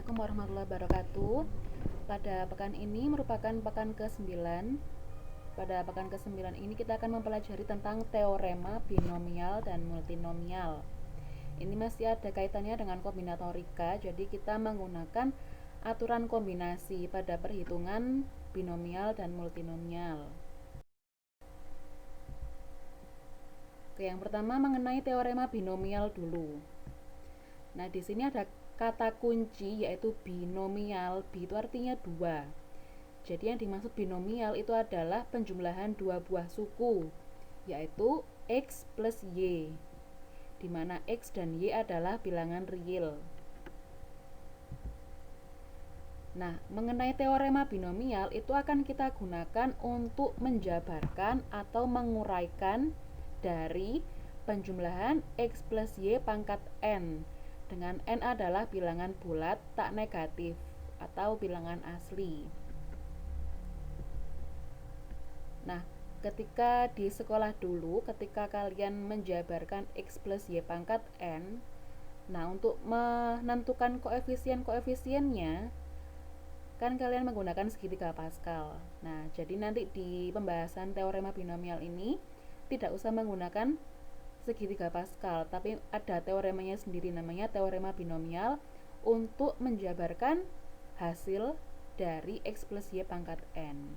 Assalamualaikum warahmatullahi wabarakatuh. Pada pekan ini merupakan pekan ke-9. Pada pekan ke-9 ini kita akan mempelajari tentang teorema binomial dan multinomial. Ini masih ada kaitannya dengan kombinatorika, jadi kita menggunakan aturan kombinasi pada perhitungan binomial dan multinomial. Oke, yang pertama mengenai teorema binomial dulu. Nah, di sini ada kata kunci yaitu binomial. Bi itu artinya dua. Jadi yang dimaksud binomial itu adalah penjumlahan dua buah suku, yaitu X plus Y, di mana X dan Y adalah bilangan real. Nah, mengenai teorema binomial itu akan kita gunakan untuk menjabarkan atau menguraikan dari penjumlahan X plus Y pangkat N, dengan N adalah bilangan bulat tak negatif atau bilangan asli. Nah, ketika di sekolah dulu, ketika kalian menjabarkan X plus Y pangkat N, nah untuk menentukan koefisien-koefisiennya, kan kalian menggunakan segitiga Pascal. Nah, jadi nanti di pembahasan teorema binomial ini tidak usah menggunakan segitiga Pascal, tapi ada teoremanya sendiri namanya teorema binomial untuk menjabarkan hasil dari X plus Y pangkat N.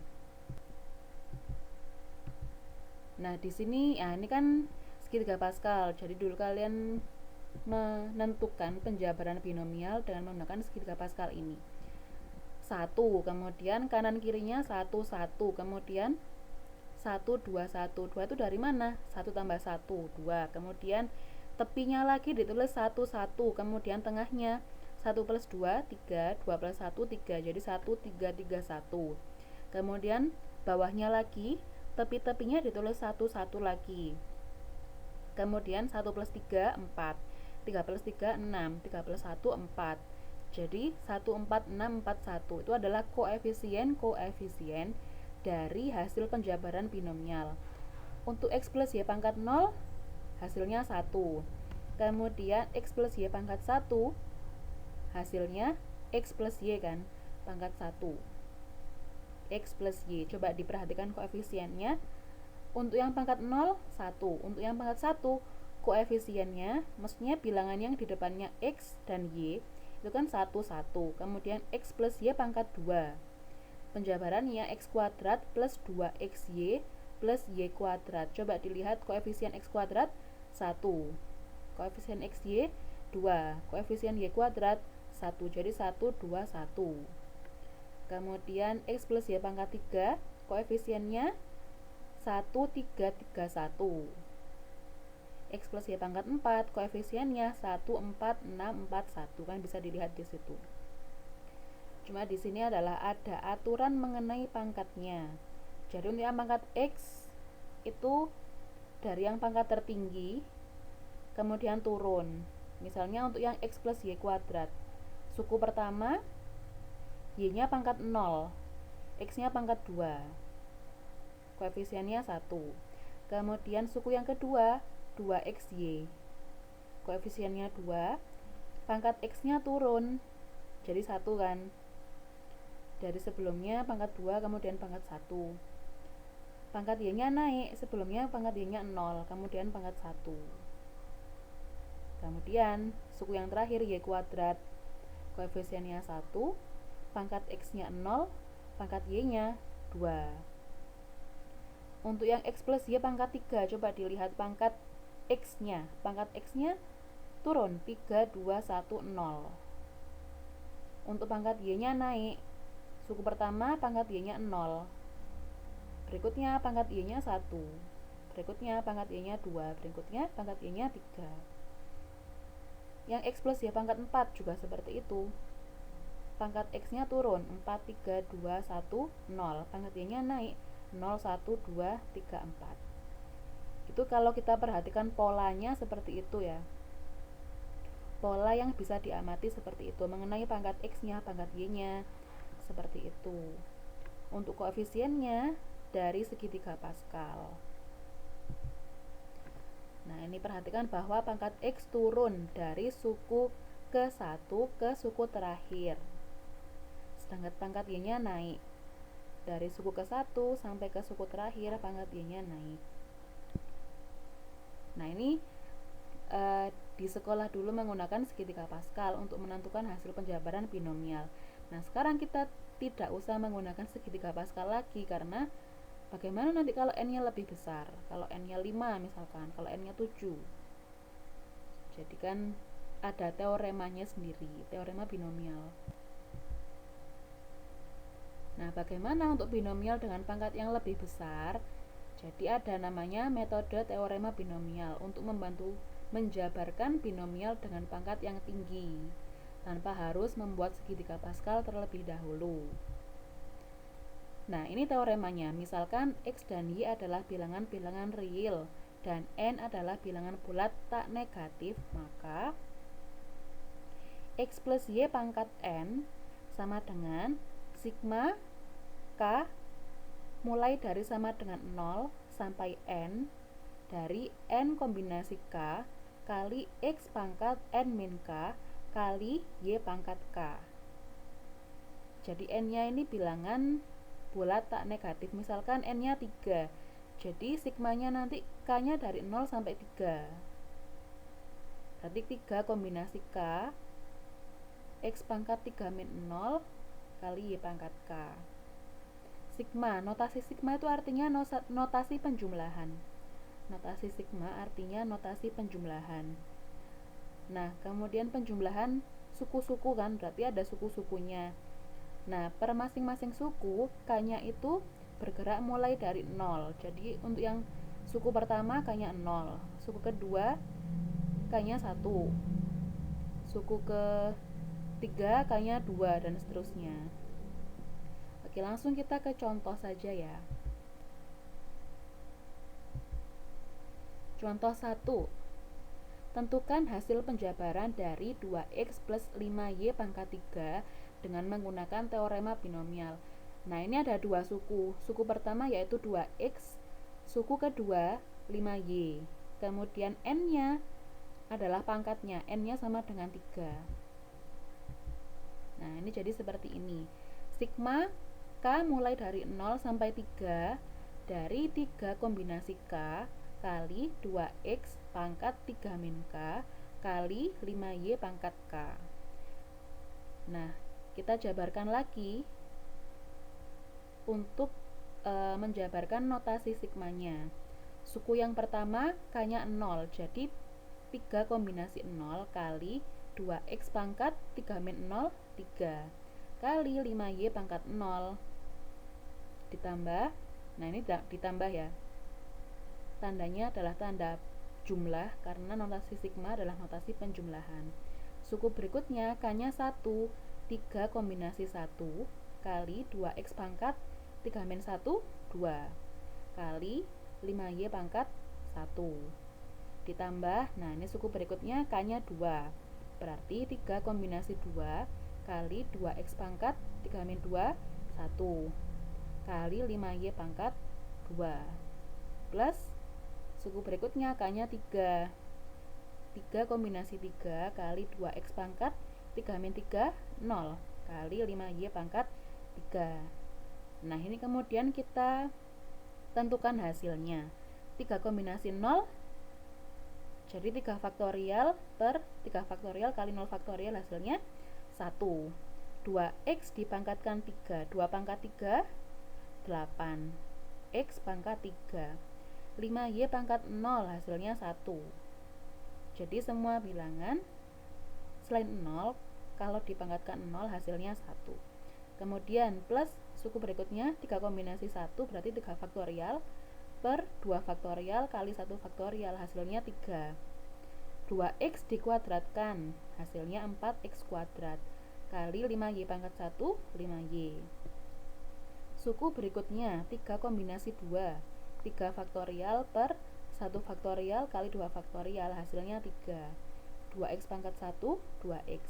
Nah, di sini ini kan segitiga Pascal. Jadi dulu kalian menentukan penjabaran binomial dengan menggunakan segitiga Pascal ini. 1, kemudian kanan kirinya 1 1, kemudian 1 2 1. 2 itu dari mana? 1 tambah 1 2. Kemudian tepinya lagi ditulis 1 1, kemudian tengahnya 1 plus 2 3, 2 plus 1 3. Jadi 1 3 3 1. Kemudian bawahnya lagi tepi-tepinya ditulis 1 1 lagi. Kemudian 1 plus 3 4. 3 plus 3 6, 3 plus 1 4. Jadi 1 4 6 4 1 itu adalah koefisien dari hasil penjabaran binomial. Untuk X plus Y pangkat 0 hasilnya 1. Kemudian X plus Y pangkat 1 hasilnya X plus Y kan, pangkat 1. X plus Y, coba diperhatikan koefisiennya. Untuk yang pangkat 0 1, untuk yang pangkat 1 koefisiennya, maksudnya bilangan yang di depannya X dan Y itu kan 1 1. Kemudian X plus Y pangkat 2, penjabarannya X kuadrat plus 2XY plus Y kuadrat. Coba dilihat koefisien X kuadrat 1, koefisien XY 2, koefisien Y kuadrat 1. Jadi 1 2 1. Kemudian X plus Y pangkat 3, koefisiennya 1 3 3 1. X plus Y pangkat 4, koefisiennya 1 4 6 4 1, kan bisa dilihat di situ. Cuma di sini adalah ada aturan mengenai pangkatnya. Jadi untuk yang pangkat X itu dari yang pangkat tertinggi kemudian turun. Misalnya untuk yang X plus Y kuadrat, suku pertama Y-nya pangkat 0, X-nya pangkat 2, koefisiennya 1. Kemudian suku yang kedua 2XY, koefisiennya 2, pangkat X-nya turun jadi 1 kan, dari sebelumnya pangkat 2 kemudian pangkat 1. Pangkat Y-nya naik, sebelumnya pangkat Y-nya 0 kemudian pangkat 1. Kemudian suku yang terakhir Y kuadrat, koefisiennya 1, pangkat X-nya 0, pangkat Y-nya 2. Untuk yang X plus Y pangkat 3, coba dilihat pangkat X-nya. Pangkat X-nya turun 3 2 1 0. Untuk pangkat Y-nya naik. Suku pertama pangkat Y-nya 0. Berikutnya pangkat Y-nya 1. Berikutnya pangkat Y-nya 2. Berikutnya pangkat Y-nya 3. Yang X plus Y pangkat 4 juga seperti itu. Pangkat X-nya turun 4 3 2 1 0. Pangkat Y-nya naik 0 1 2 3 4. Itu kalau kita perhatikan polanya seperti itu ya. Pola yang bisa diamati seperti itu mengenai pangkat X-nya, pangkat Y-nya, seperti itu. Untuk koefisiennya dari segitiga Pascal. Nah, ini perhatikan bahwa pangkat X turun dari suku ke 1 ke suku terakhir. Sedangkan pangkat Y-nya naik. Dari suku ke 1 sampai ke suku terakhir, pangkat Y-nya naik. Nah, ini di sekolah dulu menggunakan segitiga Pascal untuk menentukan hasil penjabaran binomial. Nah, sekarang kita tidak usah menggunakan segitiga Pascal lagi, karena bagaimana nanti kalau n-nya lebih besar, kalau n-nya 5 misalkan, kalau n-nya 7. Jadi kan ada teoremanya sendiri, teorema binomial. Nah, bagaimana untuk binomial dengan pangkat yang lebih besar? Jadi ada namanya metode teorema binomial untuk membantu menjabarkan binomial dengan pangkat yang tinggi tanpa harus membuat segitiga Pascal terlebih dahulu. Nah, ini teoremanya. Misalkan X dan Y adalah bilangan-bilangan real dan N adalah bilangan bulat tak negatif, maka X plus Y pangkat N sama dengan sigma K mulai dari sama dengan 0 sampai N dari N kombinasi K kali X pangkat N min K kali Y pangkat K. Jadi N-nya ini bilangan bulat tak negatif, misalkan N-nya 3. Jadi sigmanya nanti K-nya dari 0 sampai 3. Berarti 3 kombinasi K X pangkat 3 min 0 kali Y pangkat K. Sigma, notasi sigma itu artinya notasi penjumlahan. Notasi sigma artinya notasi penjumlahan. Nah, kemudian penjumlahan suku-suku kan, berarti ada suku-sukunya. Nah, per masing-masing suku, K-nya itu bergerak mulai dari 0. Jadi untuk yang suku pertama K-nya 0, suku kedua K-nya 1, suku ketiga K-nya 2, dan seterusnya. Oke, langsung kita ke contoh saja ya. Contoh 1. Tentukan hasil penjabaran dari 2x plus 5y pangkat 3 dengan menggunakan teorema binomial. Nah, ini ada dua suku. Suku pertama yaitu 2x, suku kedua 5y. Kemudian n-nya adalah pangkatnya, n-nya sama dengan 3. Nah, ini jadi seperti ini. Sigma K mulai dari 0 sampai 3 dari 3 kombinasi K kali 2x pangkat 3 min K kali 5y pangkat K. Nah, kita jabarkan lagi untuk menjabarkan notasi sigmanya. Suku yang pertama K-nya 0, jadi 3 kombinasi 0 kali 2x pangkat 3 min 0, 3 kali 5y pangkat 0 ditambah, nah ini ditambah ya, tandanya adalah tanda jumlah karena notasi sigma adalah notasi penjumlahan. Suku berikutnya K-nya 1, 3 kombinasi 1 kali 2x pangkat 3 min 1, 2 kali 5y pangkat 1 ditambah, nah ini suku berikutnya K-nya 2, berarti 3 kombinasi 2 kali 2x pangkat 3 min 2, 1 kali 5y pangkat 2 plus suku berikutnya K-nya 3, 3 kombinasi 3 kali 2x pangkat 3 min 3, 0 kali 5y pangkat 3. Nah, ini kemudian kita tentukan hasilnya. 3 kombinasi 0 jadi 3 faktorial per 3 faktorial kali 0 faktorial hasilnya 1. 2x dipangkatkan 3, 2 pangkat 3 8, x pangkat 3, 5y pangkat 0 hasilnya 1. Jadi semua bilangan selain 0 kalau dipangkatkan 0 hasilnya 1. Kemudian plus suku berikutnya 3 kombinasi 1 berarti 3 faktorial per 2 faktorial kali 1 faktorial hasilnya 3. 2x dikuadratkan hasilnya 4x kuadrat kali 5y pangkat 1, 5y. Suku berikutnya 3 kombinasi 2, 3 faktorial per 1 faktorial kali 2 faktorial hasilnya 3. 2x pangkat 1, 2x.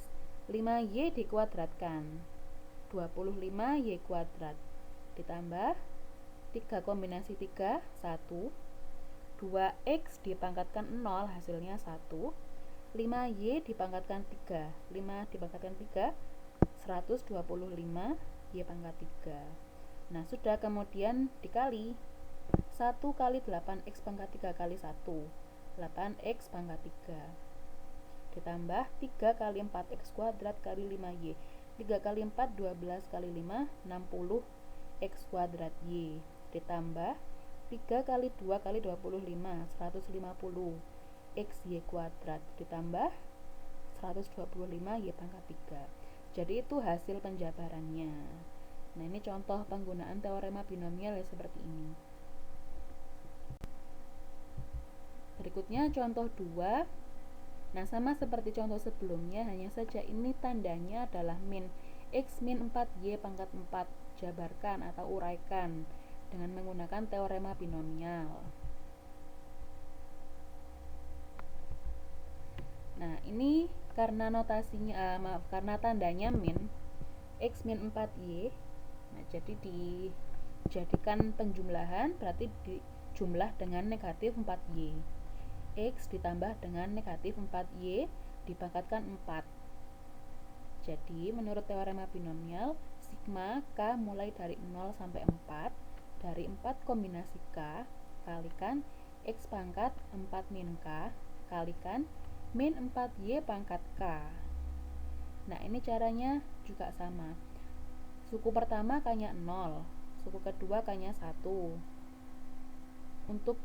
5y dikuadratkan 25y kuadrat ditambah 3 kombinasi 3, 1. 2x dipangkatkan 0 hasilnya 1. 5Y dipangkatkan 3. 5 dipangkatkan 3, 125 Y pangkat 3. Nah, sudah, kemudian dikali 1 kali 8X pangkat 3 kali 1, 8X pangkat 3. Ditambah 3 kali 4X kuadrat kali 5Y. 3 kali 4, 12 kali 5, 60 X kuadrat Y. Ditambah 3 kali 2 kali 25, 150 X Y kuadrat. Ditambah 125 Y pangkat 3. Jadi itu hasil penjabarannya. Nah, ini contoh penggunaan teorema binomial ya, seperti ini. Berikutnya contoh 2. Nah, sama seperti contoh sebelumnya, hanya saja ini tandanya adalah min. X min 4Y pangkat 4. Jabarkan atau uraikan dengan menggunakan teorema binomial. Nah, ini karena notasinya karena tandanya min, X min 4Y. Nah, jadi dijadikan penjumlahan, berarti dijumlah dengan negatif 4Y. X ditambah dengan negatif 4Y dipangkatkan 4. Jadi menurut teorema binomial, sigma K mulai dari 0 sampai 4, dari 4 kombinasi K kalikan X pangkat 4 min K kalikan min 4Y pangkat K. Nah, ini caranya juga sama. Suku pertama K-nya 0, suku kedua K-nya 1. Untuk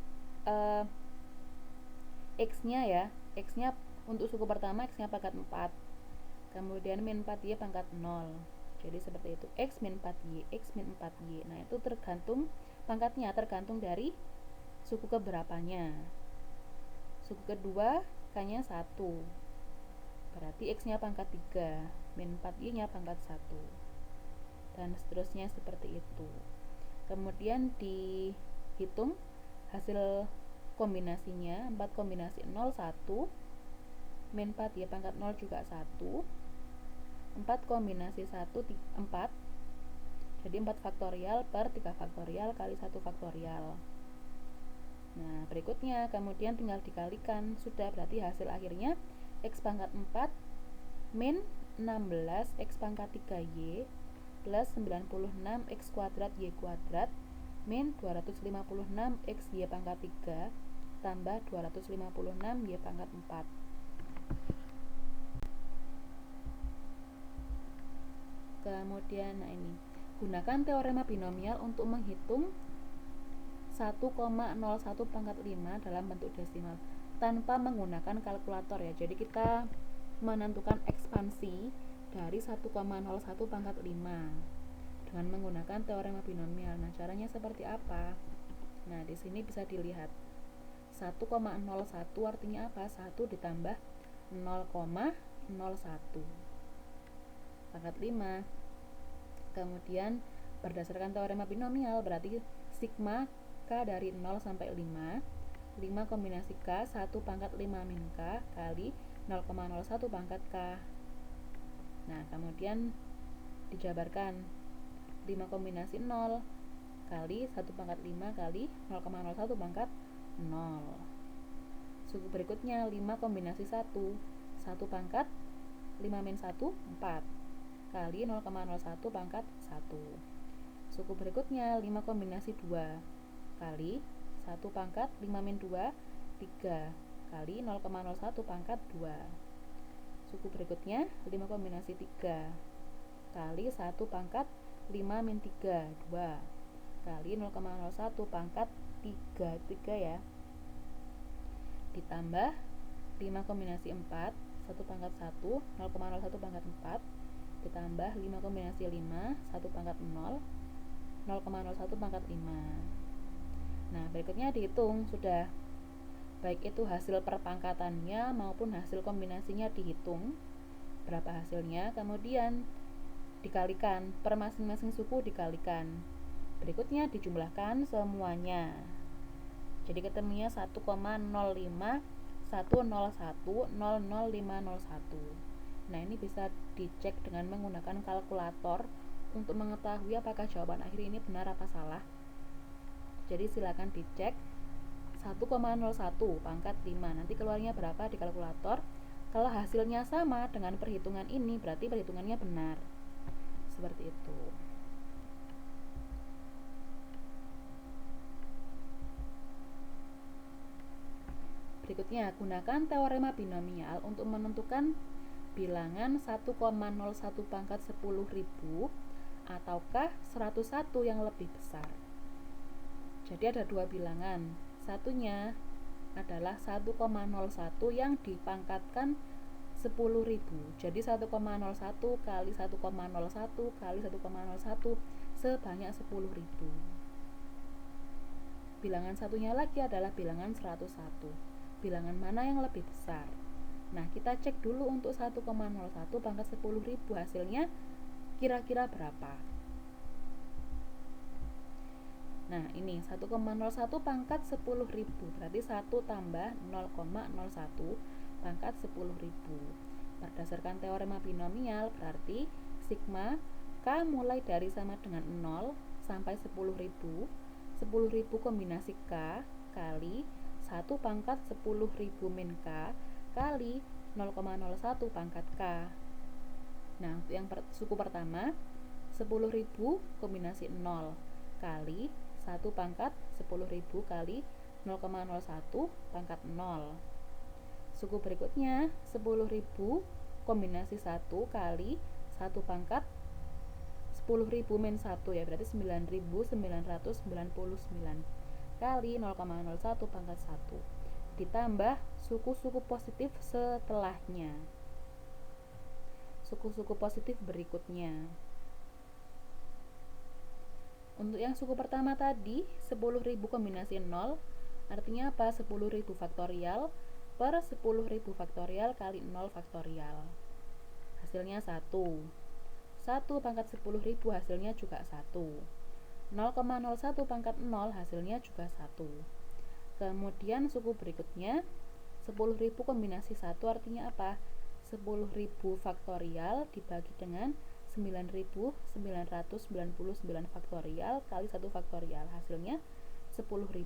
X-nya ya, X-nya untuk suku pertama X-nya pangkat 4. Kemudian min 4Y pangkat 0. Jadi seperti itu, X min 4Y, X min 4Y. Nah, itu tergantung pangkatnya, tergantung dari suku keberapanya. Suku kedua K-nya 1. Berarti X-nya pangkat 3, min 4Y-nya pangkat 1. Dan seterusnya seperti itu. Kemudian dihitung hasil kombinasinya, 4 kombinasi 0, 1, min 4Y pangkat 0 juga 1, 4 kombinasi 1, 4, jadi 4 faktorial per 3 faktorial kali 1 faktorial. Nah, berikutnya kemudian tinggal dikalikan, sudah, berarti hasil akhirnya X pangkat 4 min 16 X pangkat 3Y plus 96 X kuadrat Y kuadrat min 256 X Y pangkat 3 tambah 256 Y pangkat 4. Kemudian, nah ini, gunakan teorema binomial untuk menghitung 1,01 pangkat 5 dalam bentuk desimal tanpa menggunakan kalkulator ya. Jadi kita menentukan ekspansi dari 1,01 pangkat 5 dengan menggunakan teorema binomial. Nah, caranya seperti apa? Nah, di sini bisa dilihat 1,01 artinya apa? 1 ditambah 0,01 pangkat 5. Kemudian berdasarkan teorema binomial, berarti sigma K dari 0 sampai 5, 5 kombinasi K, 1 pangkat 5 min K kali 0,01 pangkat K. Nah, kemudian dijabarkan 5 kombinasi 0 kali 1 pangkat 5 kali 0,01 pangkat 0. Suku berikutnya 5 kombinasi 1, 1 pangkat 5 min 1, 4 kali 0,01 pangkat 1. Suku berikutnya 5 kombinasi 2 kali 1 pangkat 5 min 2, 3 kali 0,01 pangkat 2. Suku berikutnya 5 kombinasi 3 kali 1 pangkat 5 min 3, 2 kali 0,01 pangkat 3 ya. Ditambah 5 kombinasi 4, 1 pangkat 1, 0,01 pangkat 4 ditambah 5 kombinasi 5, 1 pangkat 0, 0,01 pangkat 5. Nah, berikutnya dihitung, sudah, baik itu hasil perpangkatannya maupun hasil kombinasinya dihitung berapa hasilnya, kemudian dikalikan per masing-masing suku, dikalikan, berikutnya dijumlahkan semuanya. Jadi ketemunya 1,05 Nah, ini bisa dicek dengan menggunakan kalkulator untuk mengetahui apakah jawaban akhir ini benar apa salah. Jadi silakan dicek 1,01 pangkat 5, nanti keluarnya berapa di kalkulator? Kalau hasilnya sama dengan perhitungan ini, berarti perhitungannya benar. Seperti itu. Berikutnya, gunakan teorema binomial untuk menentukan bilangan 1,01 pangkat 10.000 ataukah 101 yang lebih besar. Jadi ada dua bilangan. Satunya adalah 1,01 yang dipangkatkan 10.000. Jadi 1,01 kali 1,01 kali 1,01 sebanyak 10.000. Bilangan satunya lagi adalah bilangan 101. Bilangan mana yang lebih besar? Nah, kita cek dulu untuk 1,01 pangkat 10.000 hasilnya kira-kira berapa. Nah, ini 1,01 pangkat 10.000 berarti 1 tambah 0,01 pangkat 10.000. Berdasarkan teorema binomial berarti sigma K mulai dari sama dengan 0 sampai 10.000. 10.000 kombinasi K kali 1 pangkat 10.000 min K kali 0,01 pangkat K. Nah, untuk yang suku pertama 10.000 kombinasi 0 kali 1 pangkat 10.000 kali 0,01 pangkat 0. Suku berikutnya 10.000 kombinasi 1 kali 1 pangkat 10.000 min 1 ya, berarti 9.999 kali 0,01 pangkat 1 ditambah suku-suku positif setelahnya. Suku-suku positif berikutnya. Untuk yang suku pertama tadi 10.000 kombinasi 0 artinya apa? 10.000 faktorial per 10.000 faktorial kali 0 faktorial. Hasilnya 1. 1 pangkat 10.000 hasilnya juga 1. 0,01 pangkat 0 hasilnya juga 1. Kemudian suku berikutnya 10.000 kombinasi 1 artinya apa? 10.000 faktorial dibagi dengan 9.999 faktorial kali 1 faktorial hasilnya 10.000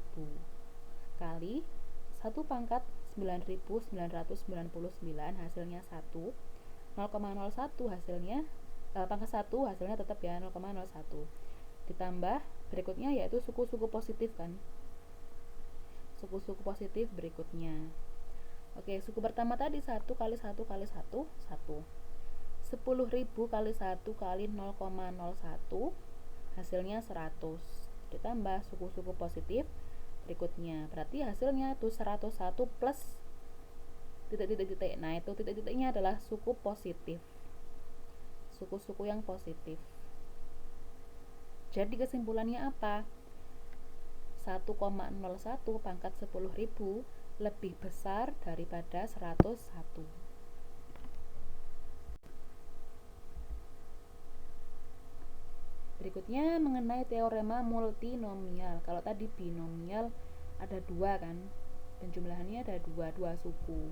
kali 1 pangkat 9.999 hasilnya 1. 0,01 hasilnya pangkat 1 hasilnya tetap ya 0,01 ditambah berikutnya yaitu suku-suku positif kan, suku-suku positif berikutnya. Oke, suku pertama tadi 1 kali 1 kali 1 1. 10.000 kali 1 kali 0,01 hasilnya 100 ditambah suku-suku positif berikutnya, berarti hasilnya itu 101 plus titik-titik. Nah, itu titik-titiknya adalah suku positif, suku-suku yang positif. Jadi kesimpulannya apa? 1,01 pangkat 10.000 lebih besar daripada 101. Berikutnya mengenai teorema multinomial. Kalau tadi binomial ada dua kan, penjumlahannya ada dua suku.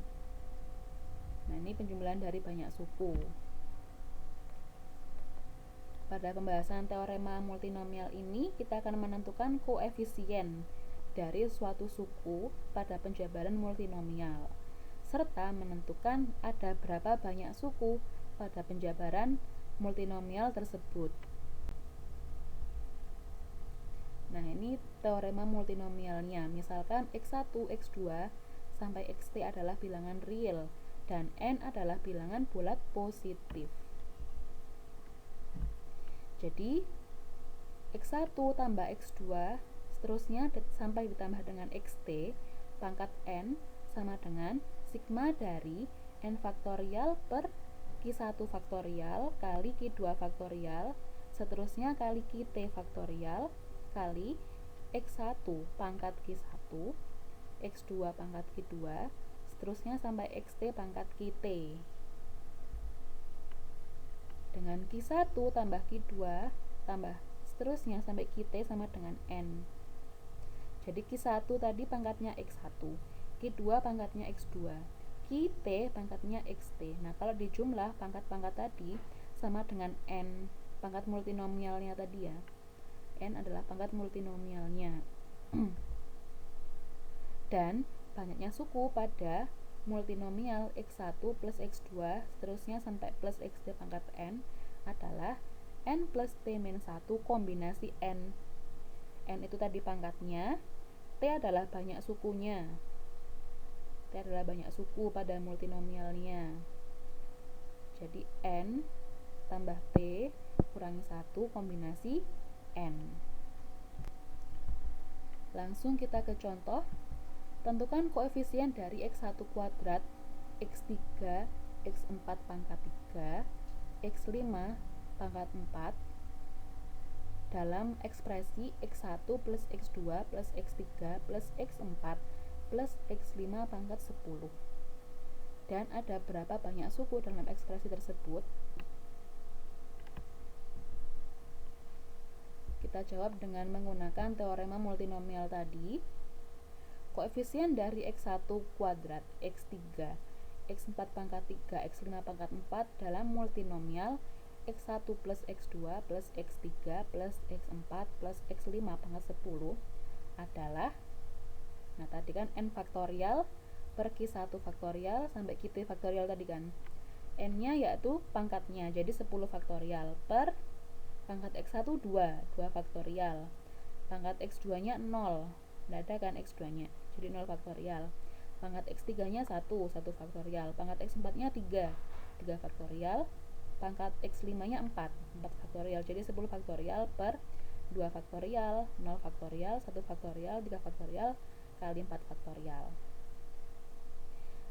Nah, ini penjumlahan dari banyak suku. Pada pembahasan teorema multinomial ini, kita akan menentukan koefisien dari suatu suku pada penjabaran multinomial, serta menentukan ada berapa banyak suku pada penjabaran multinomial tersebut. Nah, ini teorema multinomialnya. Misalkan x1, x2 sampai xt adalah bilangan real dan n adalah bilangan bulat positif. Jadi x1 tambah x2 seterusnya sampai ditambah dengan xt pangkat n sama dengan sigma dari n faktorial per q1 faktorial kali q2 faktorial seterusnya kali kt faktorial kali x1 pangkat q1 x2 pangkat q2 seterusnya sampai xt pangkat kt dengan Q1 tambah Q2 tambah seterusnya sampai Kt sama dengan N. Jadi Q1 tadi pangkatnya X1, Q2 pangkatnya X2, Kt pangkatnya Xt. Nah, kalau dijumlah pangkat-pangkat tadi sama dengan N, pangkat multinomialnya tadi ya. N adalah pangkat multinomialnya. Dan banyaknya suku pada multinomial x1 plus x2 seterusnya sampai plus x pangkat n adalah n plus t-1 kombinasi n. N itu tadi pangkatnya, t adalah banyak sukunya. T adalah banyak suku pada multinomialnya. Jadi n tambah t kurangi 1 kombinasi n. Langsung kita ke contoh. Tentukan koefisien dari x1 kuadrat, x3, x4 pangkat 3, x5 pangkat 4 dalam ekspresi x1 plus x2 plus x3 plus x4 plus x5 pangkat 10. Dan ada berapa banyak suku dalam ekspresi tersebut? Kita jawab dengan menggunakan teorema multinomial tadi. Koefisien dari x1 kuadrat, x3, x4 pangkat 3, x5 pangkat 4 dalam multinomial x1 plus x2 plus x3 plus x4 plus x5 pangkat 10 adalah, nah tadi kan n faktorial per q1 faktorial sampai q3 faktorial tadi kan. N-nya yaitu pangkatnya, jadi 10 faktorial per pangkat x1 2 faktorial. Pangkat x2-nya 0. Tidak ada kan x2-nya. Jadi 0 faktorial. Pangkat x3-nya 1 faktorial. Pangkat x4-nya 3 faktorial. Pangkat x5-nya 4 faktorial. Jadi 10 faktorial per 2 faktorial, 0 faktorial, 1 faktorial, 3 faktorial, kali 4 faktorial.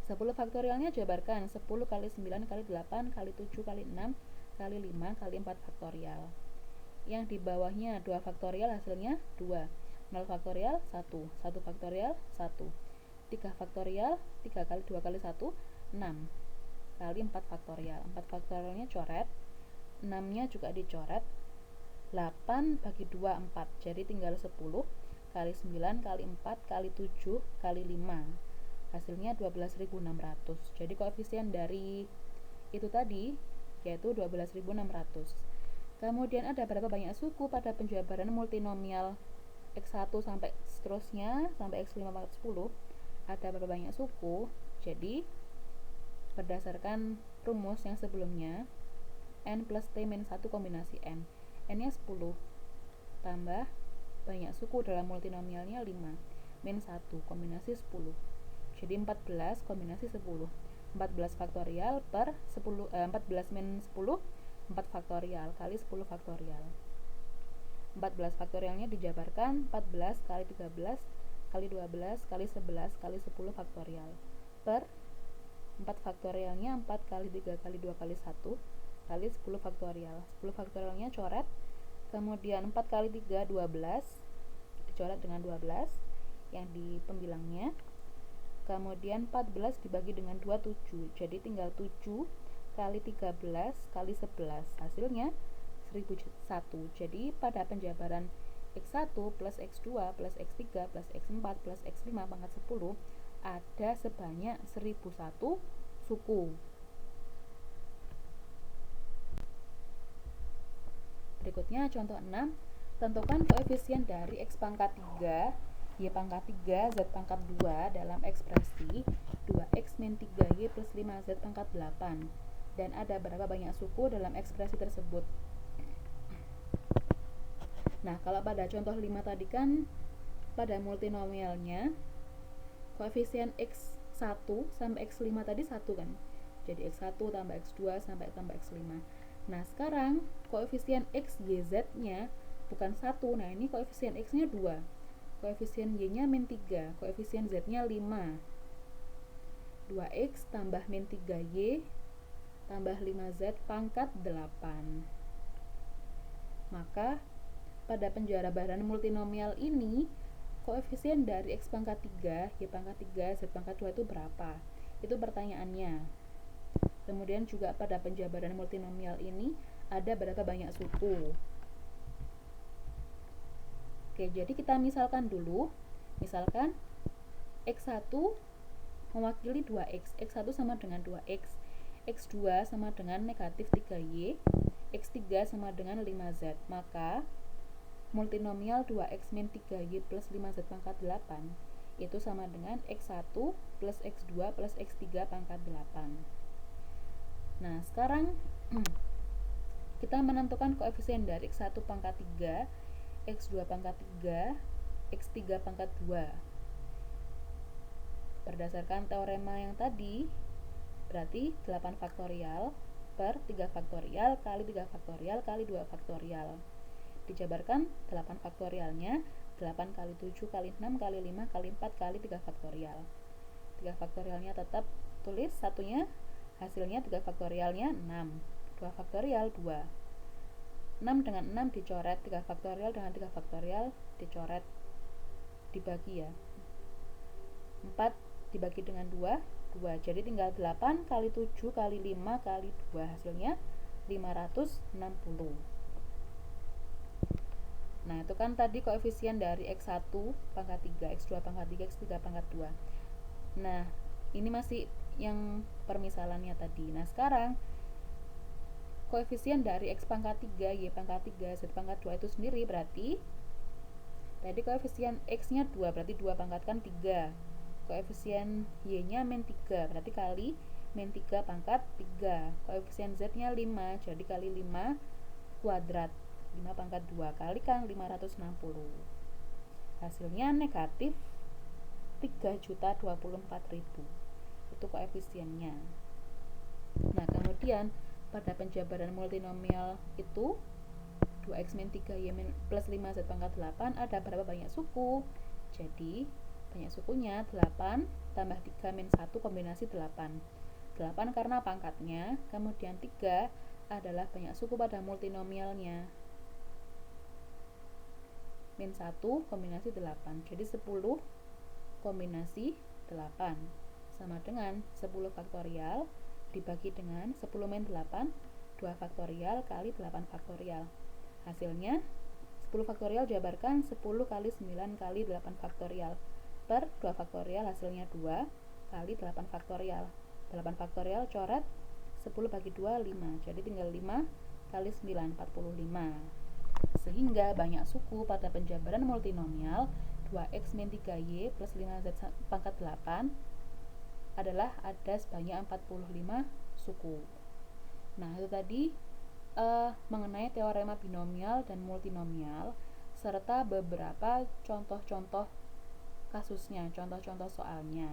10 faktorialnya jabarkan 10 kali 9 kali 8 kali 7 kali 6 kali 5 kali 4 faktorial. Yang di bawahnya 2 faktorial hasilnya 2. 0 faktorial 1, 1 faktorial 1, 3 faktorial, 3 kali 2 kali 1, 6 kali 4 faktorial. 4 faktorialnya coret, 6 nya juga dicoret, 8 bagi 2 4, jadi tinggal 10 kali 9 kali 4 kali 7 kali 5, hasilnya 12.600. Jadi koefisien dari itu tadi yaitu 12.600. Kemudian ada berapa banyak suku pada penjabaran multinomial x1 sampai seterusnya sampai x5 pangkat 10? Ada berapa banyak suku? Jadi berdasarkan rumus yang sebelumnya, n plus t-1 kombinasi n. N-nya 10 tambah banyak suku dalam multinomialnya 5 min 1 kombinasi 10. Jadi 14 kombinasi 10. 14 faktorial per 10, 14 min 10 4 faktorial kali 10 faktorial. 14 faktorialnya dijabarkan 14 kali 13 kali 12 kali 11 kali 10 faktorial per 4 faktorialnya 4 kali 3 kali 2 kali 1 kali 10 faktorial. 10 faktorialnya coret, kemudian 4 kali 3 12 dicoret dengan 12 yang di pembilangnya, kemudian 14 dibagi dengan 2 7, jadi tinggal 7 kali 13 kali 11, hasilnya 1001. Jadi pada penjabaran x1 plus x2 plus x3 plus x4 plus x5 pangkat 10 ada sebanyak 1001 suku. Berikutnya contoh 6. Tentukan koefisien dari x pangkat 3, y pangkat 3, z pangkat 2 dalam ekspresi 2x min 3y plus 5z pangkat 8. Dan ada berapa banyak suku dalam ekspresi tersebut. Nah, kalau pada contoh 5 tadi kan pada multinomialnya koefisien x1 sampai x5 tadi 1 kan. Jadi x1 tambah x2 sampai tambah x5. Nah, sekarang koefisien x, y, z-nya bukan 1. Nah, ini koefisien x-nya 2. Koefisien y-nya min 3. Koefisien z-nya 5. 2x tambah min 3y tambah 5z pangkat 8. Maka pada penjabaran multinomial ini koefisien dari x pangkat 3, y pangkat 3, z pangkat 2 itu berapa? Itu pertanyaannya. Kemudian juga pada penjabaran multinomial ini ada berapa banyak suku. Oke, jadi kita misalkan dulu. Misalkan x1 mewakili 2x, x1 sama dengan 2x, x2 sama dengan negatif 3y, x3 sama dengan 5z. Maka multinomial 2x min 3y plus 5z pangkat 8 itu sama dengan X1 plus X2 plus X3 pangkat 8. Nah, sekarang kita menentukan koefisien dari X1 pangkat 3, X2 pangkat 3, X3 pangkat 2. Berdasarkan teorema yang tadi, berarti 8 faktorial per 3 faktorial kali 3 faktorial kali 2 faktorial. Dijabarkan 8 faktorialnya 8 kali 7 kali 6 kali 5 kali 4 kali 3 faktorial. 3 faktorialnya tetap tulis satunya, hasilnya 3 faktorialnya 6. 2 faktorial 2. 6 dengan 6 dicoret, 3 faktorial dengan 3 faktorial dicoret, dibagi ya. 4 dibagi dengan 2, 2. Jadi tinggal 8 kali 7 kali 5 kali 2, hasilnya 560. Nah, itu kan tadi koefisien dari X1 pangkat 3, X2 pangkat 3, X3 pangkat 2. Nah, ini masih yang permisalannya tadi. Nah, sekarang koefisien dari X pangkat 3, Y pangkat 3, Z pangkat 2 itu sendiri berarti tadi koefisien X-nya 2, berarti 2 pangkatkan 3. Koefisien Y-nya min 3, berarti kali min 3 pangkat 3. Koefisien Z-nya 5, jadi kali 5 kuadrat. 5 pangkat 2 kalikan 560. Hasilnya negatif 3.024.000. Itu koefisiennya. Nah, kemudian pada penjabaran multinomial itu 2x min 3y plus 5z pangkat 8 ada berapa banyak suku? Jadi banyak sukunya 8 tambah 3 min 1 kombinasi 8. 8 karena pangkatnya, kemudian 3 adalah banyak suku pada multinomialnya. Min 1 kombinasi 8. Jadi 10 kombinasi 8 sama dengan 10 faktorial dibagi dengan 10 min 8, 2 faktorial kali 8 faktorial. Hasilnya 10 faktorial jabarkan 10 kali 9 kali 8 faktorial per 2 faktorial, hasilnya 2 kali 8 faktorial. 8 faktorial coret, 10 bagi 2 5, jadi tinggal 5 kali 9 45. Sehingga banyak suku pada penjabaran multinomial 2x min 3y plus 5z pangkat 8 adalah ada sebanyak 45 suku. Nah, itu tadi mengenai teorema binomial dan multinomial serta beberapa contoh-contoh kasusnya, contoh-contoh soalnya.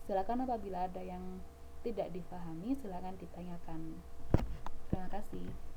Silakan apabila ada yang tidak dipahami, silakan ditanyakan. Terima kasih.